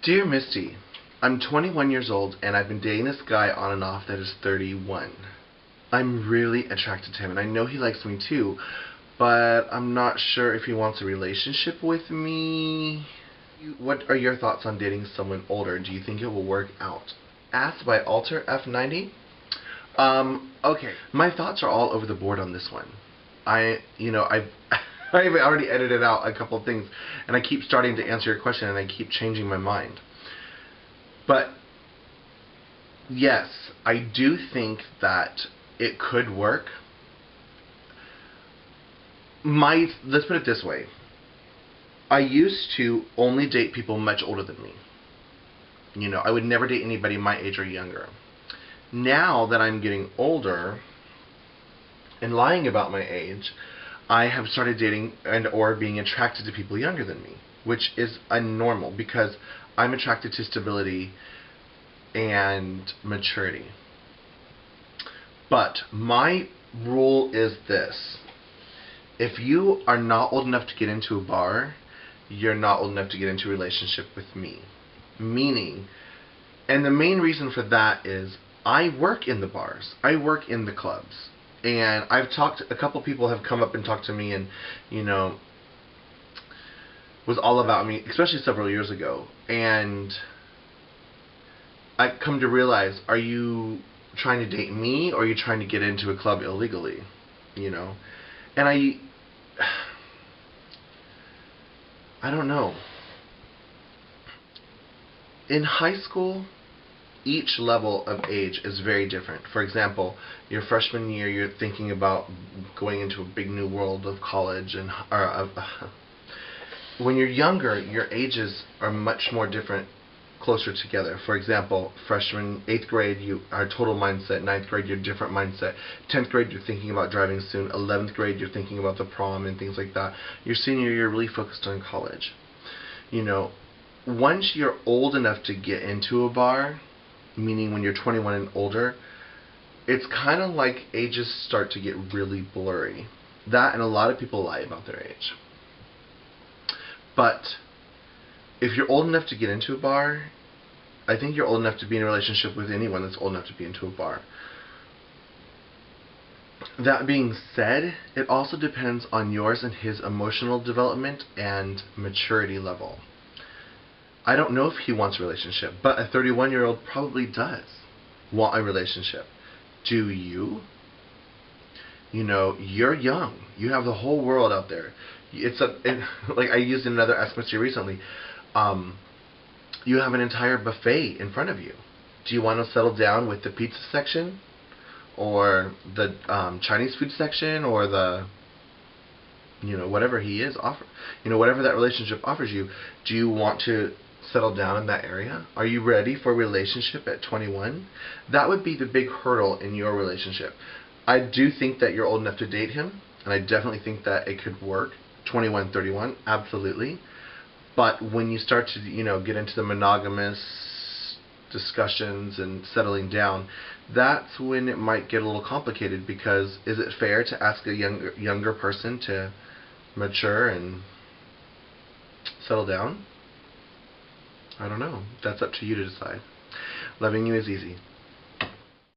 Dear Misty, I'm 21 years old and I've been dating this guy on and off that is 31. I'm really attracted to him and I know he likes me too, but I'm not sure if he wants a relationship with me. What are your thoughts on dating someone older? Do you think it will work out? Asked by alterf90. Okay. My thoughts are all over the board on this one. I've already edited out a couple of things, and I keep starting to answer your question, and I keep changing my mind. But yes, I do think that it could work. Let's put it this way. I used to only date people much older than me. I would never date anybody my age or younger. Now that I'm getting older and lying about my age, I have started dating or being attracted to people younger than me, which is unnormal because I'm attracted to stability and maturity. But my rule is this: if you are not old enough to get into a bar, you're not old enough to get into a relationship with me. Meaning, and the main reason for that is I work in the bars, I work in the clubs, and a couple people have come up and talked to me and, was all about me, especially several years ago, and I've come to realize, are you trying to date me or are you trying to get into a club illegally? And I don't know. In high school, each level of age is very different. For example, your freshman year, you're thinking about going into a big new world of college, when you're younger, your ages are much more different, closer together. For example, freshman, 8th grade, you are total mindset. 9th grade, you're different mindset. 10th grade, you're thinking about driving soon. 11th grade, you're thinking about the prom and things like that. Your senior year, you're really focused on college. Once you're old enough to get into a bar, meaning when you're 21 and older, it's kind of like ages start to get really blurry. That, and a lot of people lie about their age. But if you're old enough to get into a bar, I think you're old enough to be in a relationship with anyone that's old enough to be into a bar. That being said, it also depends on yours and his emotional development and maturity level. I don't know if he wants a relationship, but a 31-year-old probably does want a relationship. Do you? You're young. You have the whole world out there. Like I used in another Ask Misty recently. You have an entire buffet in front of you. Do you want to settle down with the pizza section, or the Chinese food section, or the whatever he is whatever that relationship offers you? Do you want to settle down in that area? Are you ready for a relationship at 21? That would be the big hurdle in your relationship. I do think that you're old enough to date him, and I definitely think that it could work. 21, 31, absolutely. But when you start to get into the monogamous discussions and settling down, that's when it might get a little complicated, because is it fair to ask a younger person to mature and settle down? I don't know. That's up to you to decide. Loving you is easy.